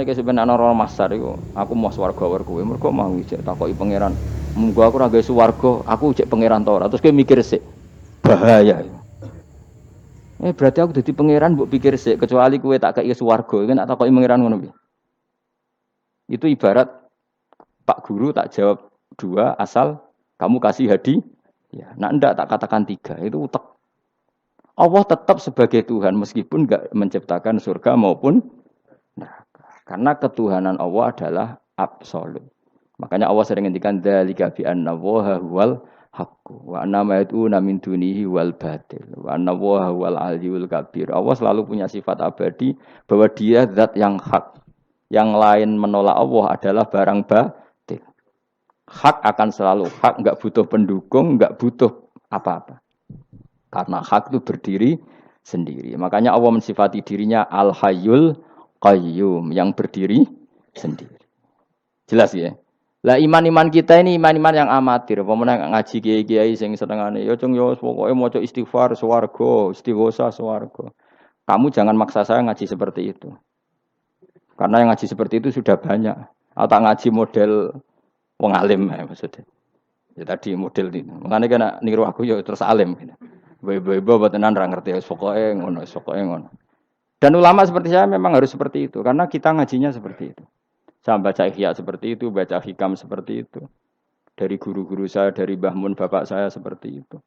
mulane sebenarnya ana masar iku, aku mau swarga war kowe, mergo mau ijek takoki pangeran. Munggo aku ora gawe swarga, aku ijek pangeran ta ora. Terus kowe mikir sik. Bahaya. Berarti aku dadi pangeran mbok pikir sik, kecuali kowe tak kei swarga, iki tak takoki pangeran ngono piye. Itu ibarat Pak Guru tak jawab 2 asal kamu kasih hadiah. Ya, nah ndak tak katakan 3, itu utek. Allah tetap sebagai Tuhan meskipun enggak menciptakan surga maupun neraka. Karena ketuhanan Allah adalah absolut. Makanya Allah sering ngendikan dzalika bi anna Allaha huwal haqqu wa anna ma yad'una min dunihi wal batil wa anna Allaha huwal aliyyul kabir. Allah selalu punya sifat abadi bahwa dia zat yang hak. Yang lain menolak Allah adalah barang batil. Hak akan selalu hak, enggak butuh pendukung, enggak butuh apa-apa. Karena hak itu berdiri sendiri. Makanya Allah mensifati dirinya Al-Hayyul Qayyum, yang berdiri sendiri. Jelas ya? Lah iman-iman kita ini iman-iman yang amatir. Pemenang ngaji kiai-kiai sing senengane ya cung yo pokoke maca istighfar swarga, istighosa swarga. Kamu jangan maksa saya ngaji seperti itu. Karena yang ngaji seperti itu sudah banyak. Atau ngaji model wong alim maksudnya. Ya tadi model ini. Makanya kena niru aku ya terus alim gitu. Ibu-ibu tenan ra ngerti pokoke ngono. Dan ulama seperti saya memang harus seperti itu karena kita ngajinya seperti itu. Saya baca Ihya seperti itu, baca Hikam seperti itu. Dari guru-guru saya, dari Mbah Mun bapak saya seperti itu.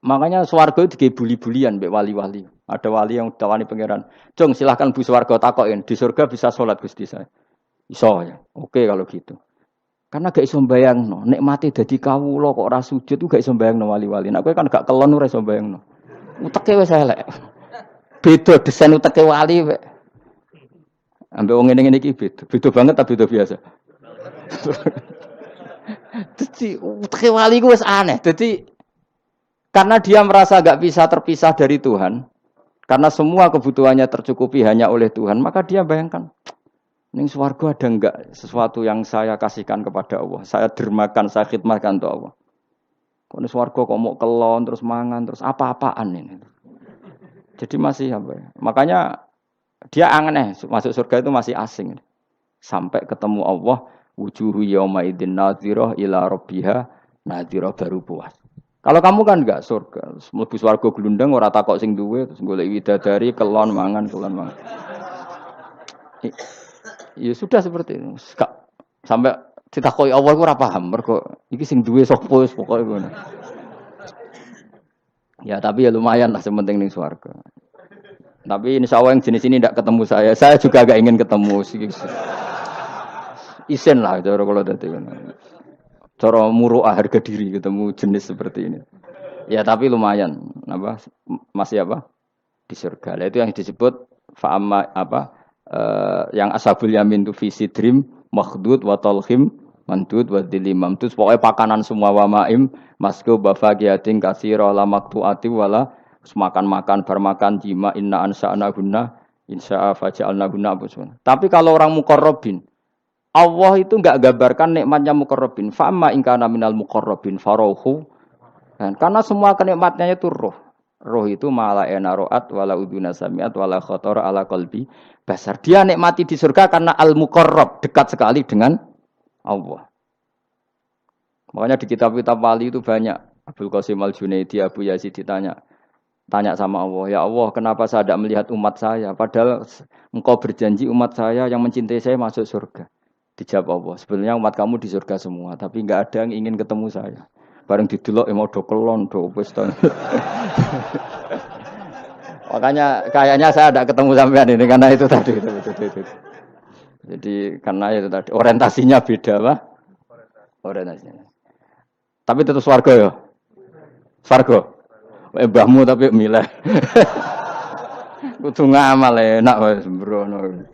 Makanya swarga itu dibuli-bulian mbek wali-wali. Ada wali yang tawani pangeran, "Jong, silahkan bu swarga takokin, di surga bisa sholat Gusti saya." Iso ya. Oke kalau gitu. Karena gak iso mbayangno, nek mati dadi kawula kok ora sujud ku gak iso mbayangno wali-wali. Nek kowe kan gak kelon ora iso mbayangno. Uteke wis elek. Beda desain uteke wali wek. Ambek wong ngene-ngene iki beda. Beda banget ta beda biasa. Dadi uteke wali ku wis aneh. Dadi karena dia merasa gak bisa terpisah dari Tuhan, karena semua kebutuhannya tercukupi hanya oleh Tuhan, maka dia bayangkan ning swarga ada enggak sesuatu yang saya kasihkan kepada Allah? Saya dermakan, saya khidmatkan untuk Allah. Kok ning swarga kok mau kelon terus mangan terus apa-apaan ini. Jadi masih apa ya? Makanya dia aneh masuk surga itu masih asing. Sampai ketemu Allah, wujuhu yauma idzin nadhirah ila rabbiha nadhirah baru puas. Kalau kamu kan enggak surga, mlebu swarga glundang ora takok sing duwe terus golek widadari kelon mangan. Ya sudah seperti itu. Sampai ditakoki Allah iku ora paham mergo iki sing duwe sapa wis pokoke ngono. Ya tapi ya lumayan lah sementing ning swarga. Tapi insyaallah yang jenis ini ndak ketemu saya. Saya juga agak ingin ketemu isen lah cara kula dadi ngono. Cara muruah harga diri ketemu jenis seperti ini. Ya tapi lumayan apa masih apa? Di surga. Lah itu yang disebut fa'ama apa? Yang ashabul yamin tu fi sidrim makhdud wa talhim mandud wa dilimam tu pokoknya pakanan semua wa maim masku bafaqiyatin katsira la maqtuati wala makan bermakan jima inna ansa'na gunna insya'a faja'alna gunna apa. Tapi kalau orang muqarrabin Allah itu enggak gambarkan nikmatnya muqarrabin fa amma in kana minal muqarrabin faruhu karena semua kenikmatnya itu roh. Roh itu mala enaroat wala uduna samiat wala khotor ala qalbi basar. Dia nikmati di surga karena al-muqarrab, dekat sekali dengan Allah. Makanya di kitab-kitab wali itu banyak. Abdul Qasim Al-Junaidi, Abu Yazid tanya sama Allah, "Ya Allah, kenapa saya tidak melihat umat saya? Padahal engkau berjanji umat saya yang mencintai saya masuk surga." Dijawab Allah, "Sebenarnya umat kamu di surga semua, tapi enggak ada yang ingin ketemu saya." Bareng didelok mau do kelon do wis to. Makanya kayaknya saya tidak ketemu sampean ini karena itu tadi itu. Jadi karena itu tadi orientasinya beda, Pak. Orientasinya. Tapi tetap swarga ya. Swarga. Mbahmu tapi milih. Kudu ngamal enak wae sembrono.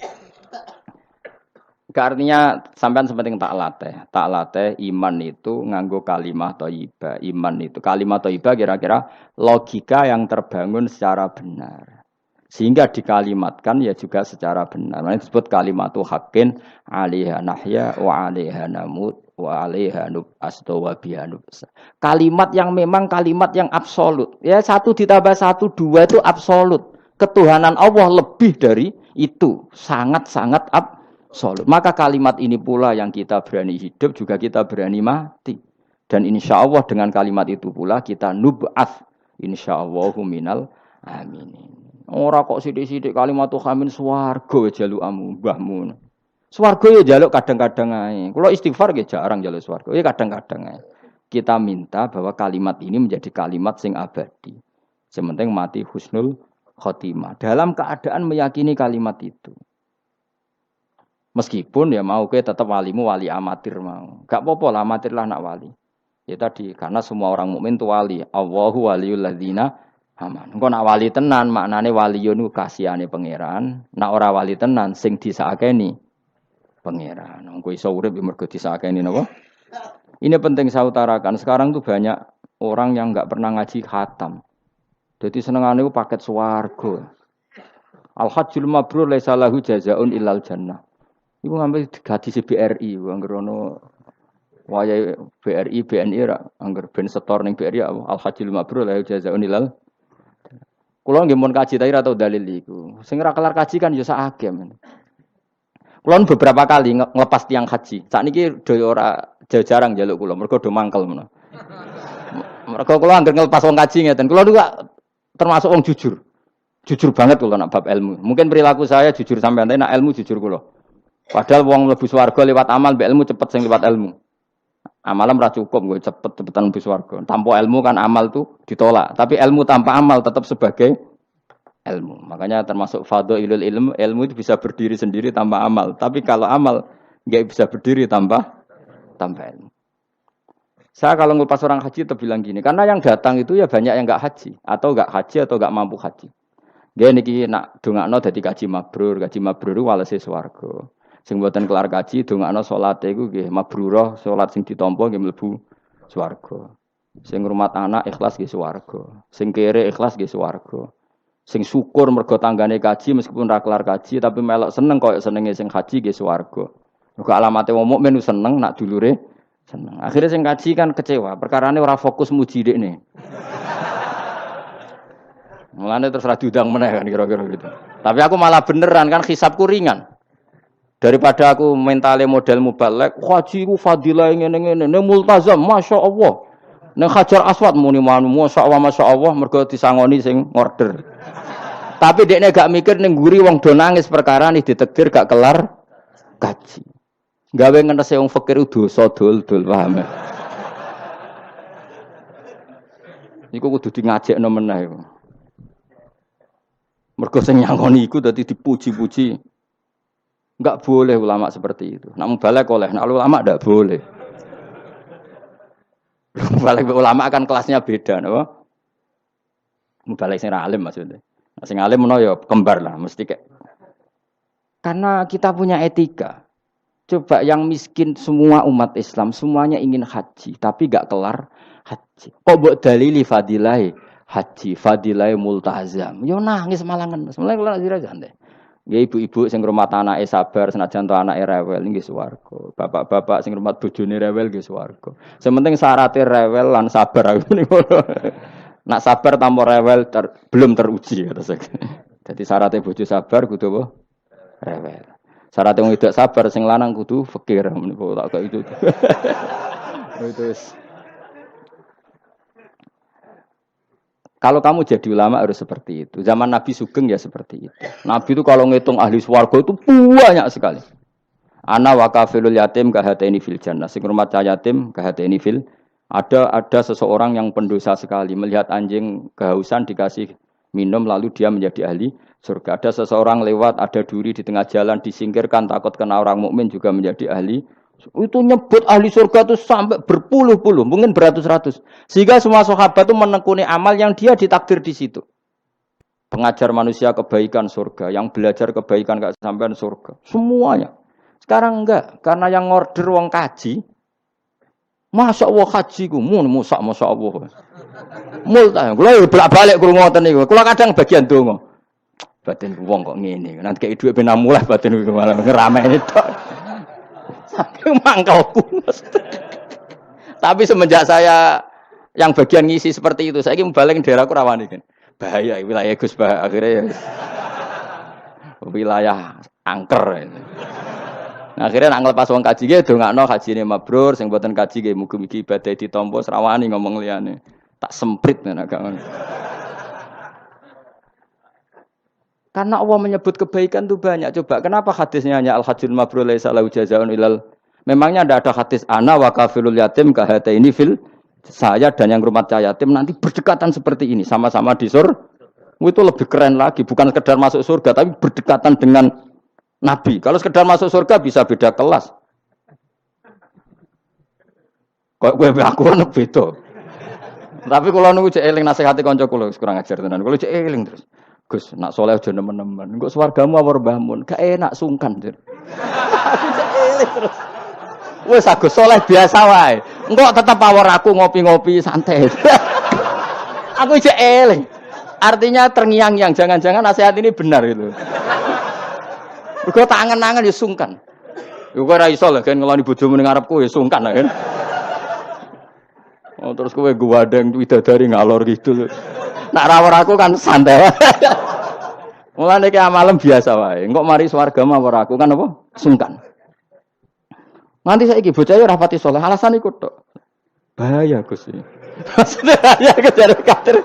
Artinya sampean sepenting tak latih iman itu nganggo kalimah thayyibah. Iman itu kalimah thayyibah kira-kira logika yang terbangun secara benar. Sehingga dikalimatkan ya juga secara benar. Nah, disebut kalimatu haqqin 'alaiha nahya wa 'alaiha namut wa 'alaiha nub'astu wa biha nub'as. Kalimat yang memang kalimat yang absolut. Ya 1 ditambah 1 2 itu absolut. Ketuhanan Allah lebih dari Itu sangat-sangat absolut. Maka kalimat ini pula yang kita berani hidup juga kita berani mati. Dan insya Allah dengan kalimat itu pula kita nub'ats insya Allahu minal aminin. Ora kok sithik-sithik kalimat amin swarga jaluk mbahmu. Swarga ya jaluk kadang-kadang ae. Kula istighfar nggih jarang jaluk swarga. Ya kadang-kadang ae. Kita minta bahwa kalimat ini menjadi kalimat sing abadi. Sementing mati husnul khotimah. Dalam keadaan meyakini kalimat itu. Meskipun ya mau ke tetap walimu wali amatir mau. Gak apa-apa lah amatir lah nak wali. Ya tadi karena semua orang mukmin itu wali. Allahu waliyul ladzina aman. Engko nak wali tenan maknane waliyun kasihane pangeran. Nak ora wali tenan sing disakeni pangeran. Engko iso urip mergo disakeni napa? Ini penting saya utarakan. Sekarang tuh banyak orang yang enggak pernah ngaji khatam. Jadi senengane ku paket swarga. Al-hajjul mabrur laisa lahu jazaa'un illal jannah. Iku ngambil gaji BRI, angger ono wayahe BRI, BNI ra, angger ben setor ning BRI al-hajjul mabrur lahu jazaa'un illal. Kula nggih mun kaji ta ora tau dalil iku. Sing ora kelar kaji kan ya sak agem. Kula beberapa kali ngelepas tiang haji. Sakniki do ora jarang njaluk kula, mergo do mangkel menawa. Mergo kula anggere ngelepas wong kaji ngeten. Kula niku termasuk wong jujur. Jujur banget kula nak bab ilmu. Mungkin perilaku saya jujur sampean, tapi nak ilmu jujur kula. Padahal wong mlebu swarga lewat amal, mbek ilmu cepet sing lewat ilmu. Amalan ora cukup nggo cepet-cepetan mlebu swarga. Tanpa ilmu kan amal tuh ditolak, tapi ilmu tanpa amal tetap sebagai ilmu. Makanya termasuk fadhailul ilmu itu bisa berdiri sendiri tanpa amal. Tapi kalau amal enggak bisa berdiri tanpa ilmu. Saya kalau ngelepas orang haji bilang gini, karena yang datang itu ya banyak yang enggak haji atau enggak mampu haji. Dia niki nak dongakno dadi kaji mabrur walese swarga. Sing mboten kelar kaji dongakno salate iku nggih mabrurah, salat sing ditampa nggih mlebu swarga. Sing ngrumat anak ikhlas nggih swarga. Sing kere ikhlas nggih swarga. Sing syukur mergo tanggane kaji meskipun ra kelar kaji tapi melok seneng koyo senenge sing haji nggih swarga. Mergo alamate wong mukmin seneng nak dulure seneng. Akhirnya sing kaji kan kecewa, perkarane ora fokus muji dekne. Mulane terus ra diundang meneh kan kira-kira gitu. Tapi aku malah beneran kan hisabku ringan. Daripada aku mentale model mubalek, haji ku fadilah ngene-ngene, ne multazam, masyaallah. Nek Hajar Aswad muni manu, masyaallah mergo disangoni sing order. Tapi dekne gak mikir ning nguri wong do nangis perkara nih ditegir gak kelar kaji. Gawe ngenese wong fakir dosa dul-dul paham. Iku kudu di ngajekno meneh. Mergo sing nyangoni iku dadi dipuji-puji. Enggak boleh ulama seperti itu. Nak mubalek oleh, nak ulama enggak boleh. Mubalek ulama kan kelasnya beda, napa? Mubalek sing alim maksudnya. Sing alim menawa ya kembar lah, mesti kayak. Karena kita punya etika. Coba yang miskin semua umat Islam, semuanya ingin haji, tapi enggak kelar haji. Kok mbok dalili fadilah haji, fadilah multazam. Yo nangis malangan. Mulai kelar haji santai. Ya ibu-ibu sing ngrumat anake sabar senajan to anake rewel nggih swarga. Bapak-bapak sing ngrumat bojone rewel nggih swarga. Sementing syaratnya rewel lan sabar aku niku. Nak sabar tanpa rewel belum teruji kata saya. Jadi syaratnya bojo sabar kudu apa? Rewel. Syaratnya wong tidak sabar sing lanang kudu fakir niku tak kok itu. Itu. Kalau kamu jadi ulama harus seperti itu. Zaman Nabi Sugeng ya seperti itu. Nabi itu kalau ngitung ahli swarga itu banyak sekali. Ana wa kafilul yatim kahateni fil jannah. Sing rumah yatim kahateni fil. Ada seseorang yang pendosa sekali melihat anjing kehausan dikasih minum lalu dia menjadi ahli surga. Ada seseorang lewat ada duri di tengah jalan disingkirkan takut kena orang mukmin juga menjadi ahli. Itu nyebut ahli surga itu sampai berpuluh-puluh, mungkin beratus-ratus. Sehingga semua sahabat itu menekuni amal yang dia ditakdir di situ. Pengajar manusia kebaikan surga, yang belajar kebaikan gak sampean surga. Semuanya. Sekarang enggak, karena yang order wong kaji. Masya Allah haji ku, Masya Allah. Multa, kula bolak-balik krungu ngoten niku. Kula kadang bagian donga. Batin wong kok ngene. Nanti kayak dhuwit ben mulai batin malah ngerameni tok. Saking mangkelku. Tapi semenjak saya yang bagian ngisi seperti itu, saya ingin balik daerahku rawani kan. Bahaya wilayah Gus bah akhirnya ya. wilayah angker. Nah, akhirnya nak nglepas wong kaji ge dongakno hajine mabrur, sing mboten kaji ge mugi-mugi ibadah ditampa srawani ngomong liyane. Tak semprit nek agak ngono. Karena Allah menyebut kebaikan itu banyak. Coba kenapa hadisnya hanya al-hajjul mabrur laisa lahu jazaa'un ilal. Memangnya tidak ada hadis ana wa kafilul yatim kahataini fil, saya dan yang rumah yatim nanti berdekatan seperti ini sama-sama di surga. Itu lebih keren lagi, bukan sekedar masuk surga tapi berdekatan dengan Nabi. Kalau sekedar masuk surga bisa beda kelas. Kok kowe aku ana beda. Tapi kalau nunggu cek eling nasihati kanca kula kurang ajar tenan. Kalau cek eling terus. Gus, nak soleh aja nemen-nemen. Engko swargamu awor mbahmun, gak enak sungkan. Aku cek eling terus. Wes Agus soleh biasa wae. Engko tetep awor aku ngopi-ngopi santai. Aku cek eling. Artinya terngiang-ngiang, jangan-jangan nasihat ini benar itu. Engko tak angen-angen ya sungkan. Yo kowe ora iso lho kan ngeloni bojomu ning ngarepku ya sungkan kan. Oh terus kowe guwadeng widadari ngalor gitu lho. Nak rawor aku kan santai. Mulane ki amalem biasa wae. Engko mari swarga mawar aku kan apa? Sungkan. Nanti saiki bocah ora pati saleh, alasan iku tok. Bahaya Gus. Maksudnya ya kejar kader.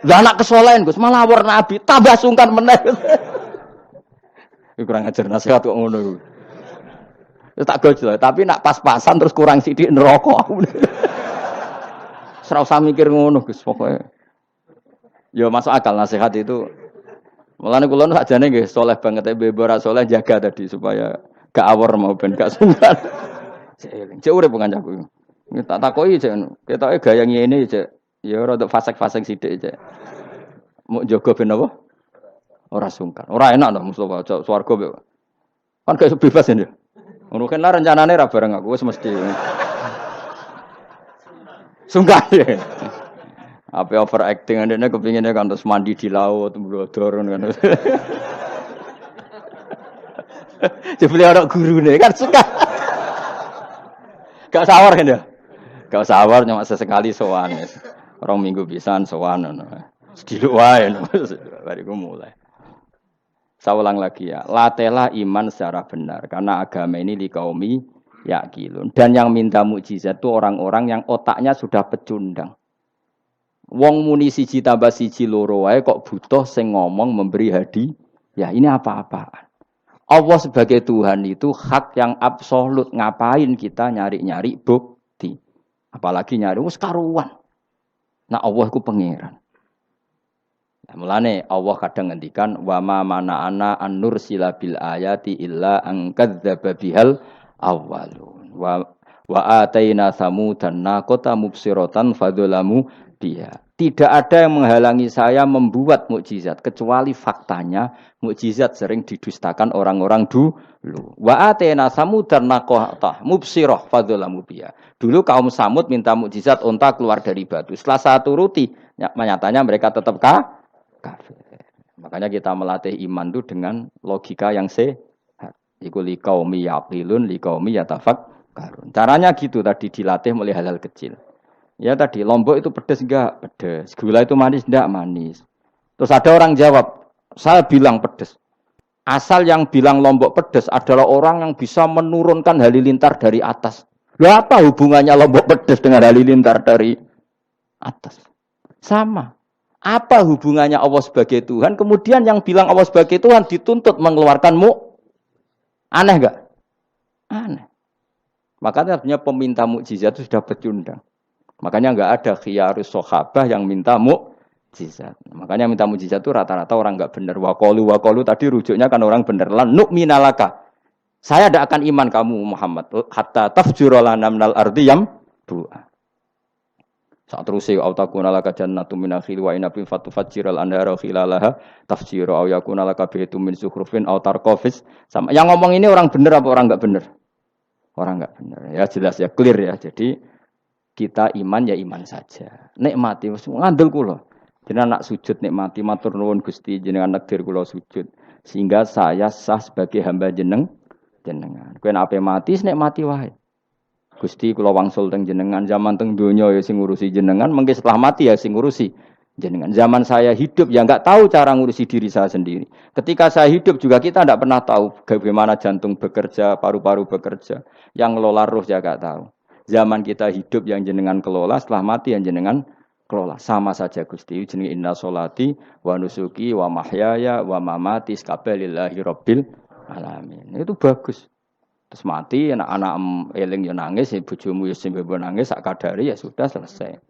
Lah anak kesolehan Gus, malah war nabi tambah sungkan meneh. Kurang ajar nasihat kok ngono. Ya tak gojol, tapi nak pas-pasan terus kurang sithik neraka. Ora usah mikir ngono Gus pokoke. Ya masuk akal nasihat itu. Mulane kula nu sakjane nggih saleh banget bebo ora saleh jaga tadi supaya gak awor mau ben gak sungkan. Cek urip kancaku. Tak takoki cek ketoke gaya ngene cek. Ya ora untuk fasek-fasek sithik cek. Mau jaga ben apa? Ora sungkan. Ora enak to Mustofa cek swarga kan gak bebas ya. Ngono kan lah rencanane ra bareng aku wis mesti. Sungkan ya. Apa overacting ndekne kepingine kan terus mandi di laut mblodor ngono kan. Jebule ana gurune kan suka. Gak sawar kan ya? Gak sawar cuma sesekali sowan. 2 minggu pisan sowan ngono. Sediluk wae bariku mulai. Saya ulang lagi ya, latihlah iman secara benar karena agama ini liqaumi yaqilun. Dan yang minta mukjizat itu orang-orang yang otaknya sudah pecundang. Wong muni siji tambah siji loro wae kok butuh sing ngomong memberi hadiah. Ya ini apa-apaan. Allah sebagai Tuhan itu hak yang absolut. Ngapain kita nyari-nyari bukti? Apalagi nyari wis karuan. Nah Allah itu pangeran. Nah, mulane Allah kadang ngendikan wa ma mana'ana an nursila bil ayati illa an kadzdzaba bihal awwalun. Wa ataina samudan naqata mubsiratan fadzalamu biha. Tidak ada yang menghalangi saya membuat mukjizat kecuali faktanya mukjizat sering didustakan orang-orang dulu. Wa atena samudan naqata mubsirah fadzalamu biha. Dulu kaum Samud minta mukjizat unta keluar dari batu. Setelah saya turuti, nyatanya mereka tetap kafir. Makanya kita melatih iman itu dengan logika yang sehat. Iku liqaumi yaqilun liqaumi yatafakkarun. Caranya gitu tadi dilatih mulai hal-hal kecil. Ya tadi Lombok itu pedes enggak? Pedes. Gula itu manis enggak? Manis. Terus ada orang jawab, saya bilang pedes. Asal yang bilang Lombok pedes adalah orang yang bisa menurunkan halilintar dari atas. Lah apa hubungannya Lombok pedes dengan halilintar dari atas? Sama. Apa hubungannya Allah sebagai Tuhan? Kemudian yang bilang Allah sebagai Tuhan dituntut mengeluarkanmu. Aneh enggak? Aneh. Makanya artinya peminta mukjizat itu sudah pecundang. Makanya enggak ada khiyarus sahabah yang minta mukjizat. Makanya minta mukjizat itu rata-rata orang enggak benar. Waqalu tadi rujuknya kan orang benar. Lan nu'minalaka. Saya tidak akan iman kamu Muhammad hatta tafjura lana minal ardi yambu'a. Saat terusé autakuna laka jannatu min akhil wa inabin fatufajjiral anhara khilalaha tafjira aw yakuna laka bitum min sukhrufin aw tarqafis. Sama yang ngomong ini orang benar apa orang enggak benar? Orang enggak benar. Ya jelas ya clear ya. Jadi kita iman ya iman saja. Nikmati wis ngandel kula. Jenengan nak sujud nikmati matur nuwun Gusti jenengan nekdir kula sujud sehingga saya sah sebagai hamba jenengan. Kowe nek ape mati nikmati wae. Gusti kula wangsul teng jenengan zaman teng donya ya sing ngurusi jenengan, mengke setelah mati ya sing ngurusi jenengan. Zaman saya hidup ya nggak tahu cara ngurusi diri saya sendiri. Ketika saya hidup juga kita tidak pernah tahu bagaimana jantung bekerja, paru-paru bekerja. Yang ngelola roh ya nggak tahu. Zaman kita hidup yang jenengan kelola, setelah mati yang jenengan kelola. Sama saja Gusti. Jeneng inna sholati wa nusuki wa mahyaya wa mamati lillahi rabbil alamin. Itu bagus. Terus mati anak-anak eling ya nangis, bojomu ya sing nangis sak kadare ya sudah selesai.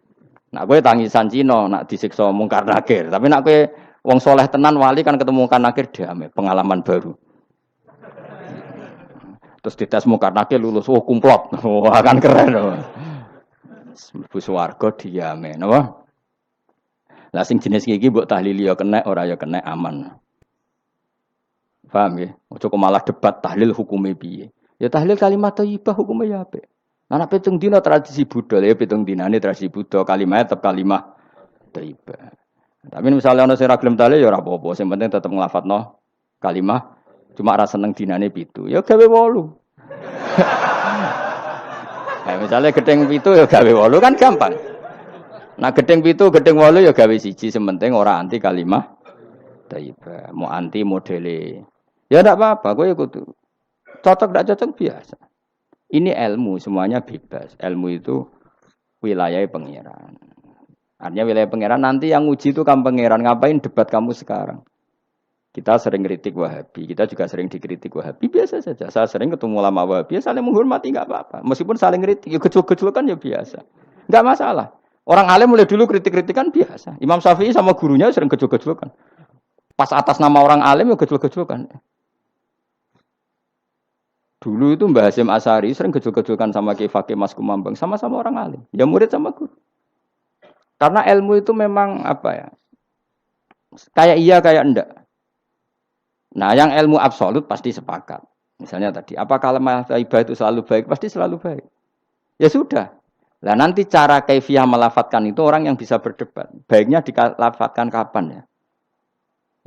Nak kowe tangisan Cina, nak disiksa mungkar nakir. Tapi nak kowe wong soleh tenan wali kan ketemu mungkar nakir damai, pengalaman baru. Terus dites mungkar nakir lulus, kumplot. Wah kan keren. Mlebu swarga diame, napa? Lah sing jenis iki mbok tahlili ya kena, ora ya kena aman. Paham nggih? Ojo kok malah debat tahlil hukume piye. Ya tahlil kalimat thayyibah hukume ya apik. Anak pitung dina tradisi Buddha, ya pitung dinane tradisi Buddha, kalimat tetap kalimah thayyibah. Tapi misalnya ana sing ra gelem tahlil ya ora apa-apa, sing penting tetep nglafadzno kalimah, cuma ra seneng dinane 7. Ya gawe 8. Misalnya gedeng 7 ya gawe 8 kan gampang. Nah gedeng 7, gedeng 8 ya gawe 1, sing penting ora anti kalimah thayyibah, mau anti modele. Ya ndak apa-apa, kowe kudu cocok ndak cocok biasa. Ini ilmu, semuanya bebas. Ilmu itu wilayah pangeran. Artinya wilayah pangeran, nanti yang uji itu kamu pangeran. Ngapain debat kamu sekarang? Kita sering kritik Wahabi, kita juga sering dikritik Wahabi, biasa saja. Saya sering ketemu ulama Wahabi, saling menghormati, nggak apa-apa. Meskipun saling kritik, ya gejol-gejolkan ya biasa. Nggak masalah. Orang alim mulai dulu kritik-kritikan biasa. Imam Syafi'i sama gurunya sering gejol-gejolkan. Pas atas nama orang alim ya gejol-gejolkan. Dulu itu Mbah Hasyim Asy'ari sering gejol-gejolkan sama Ki Fakih Mas Kumambang, sama-sama orang alim. Ya murid sama guru. Karena ilmu itu memang apa ya? Kayak iya kayak enggak. Nah, yang ilmu absolut pasti sepakat. Misalnya tadi, apa kalimat thayyibah itu selalu baik? Pasti selalu baik. Ya sudah. Nah, nanti cara kaifiyah melafatkan itu orang yang bisa berdebat. Baiknya dilafatkan kapan ya?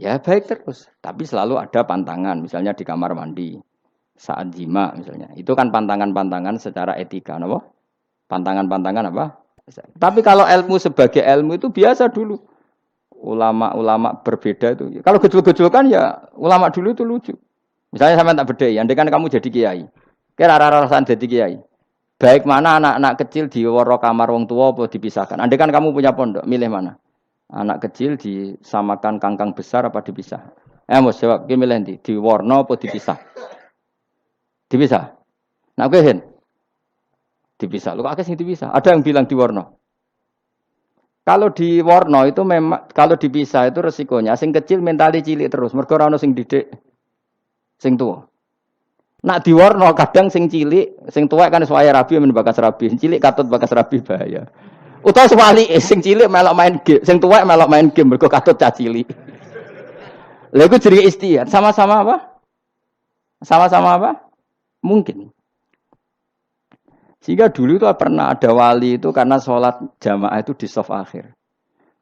Ya baik terus, tapi selalu ada pantangan, misalnya di kamar mandi. Saat jima misalnya, itu kan pantangan-pantangan secara etika, apa? Pantangan-pantangan apa? Tapi kalau ilmu sebagai ilmu itu biasa dulu. Ulama-ulama berbeda itu. Kalau gejol-gejolkan ya ulama dulu itu lucu. Misalnya sama tak bedai, andai kan kamu jadi kiai, kira rara-rasan jadi kiai. Baik mana anak-anak kecil di woro kamar wong tua apa dipisahkan. Andai kan kamu punya pondok, milih mana? Anak kecil disamakan kangkang besar apa dipisah? Mas jawab, milih nanti di warna apa dipisah? Dipisah. Nah, kowe hen. Dipisah. Lu akeh sing dipisah. Ada yang bilang di warna. Kalau di warna itu memang kalau dipisah itu resikonya sing kecil mentali cilik terus. Mergo ora ono sing didik sing tuwa. Nak di warna kadang sing cilik, sing tuwa kan suwaya rabi men bakas rabi. Cilik katut bakas rabi bahaya. Utawa sebalike sing cilik melok main game, sing tuwa melok main game mergo katut cah cilik. Lha iku jenenge istihad. Sama-sama apa? Sama-sama apa? Mungkin. Sehingga dulu itu pernah ada wali itu karena sholat jamaah itu di shaf akhir.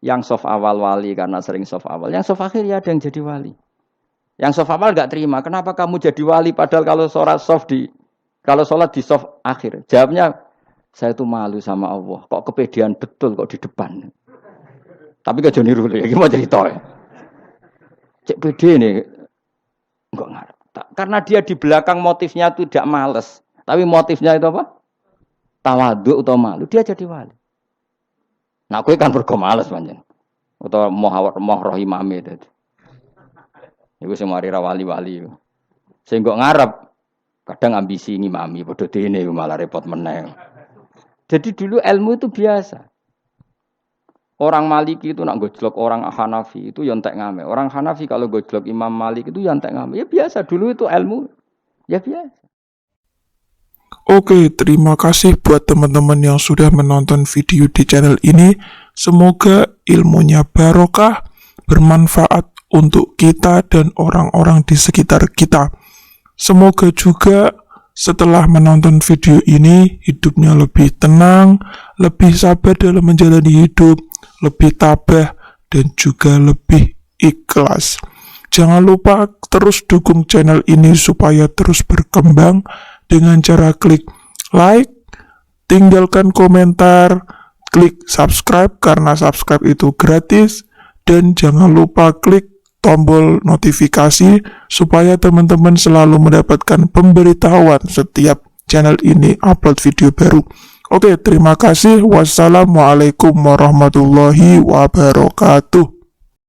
Yang shaf awal wali karena sering shaf awal. Yang shaf akhir ya ada yang jadi wali. Yang shaf awal enggak terima. Kenapa kamu jadi wali padahal kalau sholat di shaf akhir? Jawabnya, saya itu malu sama Allah. Kok kepedean betul kok di depan. Tapi gak jadi niru ya. Gimana cerita ya? Cek pede nih. Enggak ngarep. Karena dia di belakang motifnya itu tidak males. Tapi motifnya itu apa? Tawadhu atau malu. Dia jadi wali. Nah, aku kan mergo males panjen. Atau moh roh imame itu. Iku sing mari ra wali-wali. Sing kok ngarep kadang ambisi ngimami padha dene malah repot meneh. Jadi dulu ilmu itu biasa. Orang Maliki itu nak gojlok orang Hanafi itu yang entek ngame. Orang Hanafi kalau gojlok Imam Malik itu yang entek ngame. Ya biasa, dulu itu ilmu. Ya biasa. Oke, terima kasih buat teman-teman yang sudah menonton video di channel ini. Semoga ilmunya barokah, bermanfaat untuk kita dan orang-orang di sekitar kita. Semoga juga setelah menonton video ini, hidupnya lebih tenang, lebih sabar dalam menjalani hidup, lebih tabah, dan juga lebih ikhlas. Jangan lupa terus dukung channel ini supaya terus berkembang dengan cara klik like, tinggalkan komentar, klik subscribe karena subscribe itu gratis, dan jangan lupa klik tombol notifikasi supaya teman-teman selalu mendapatkan pemberitahuan setiap channel ini upload video baru. Oke, terima kasih. Wassalamualaikum warahmatullahi wabarakatuh.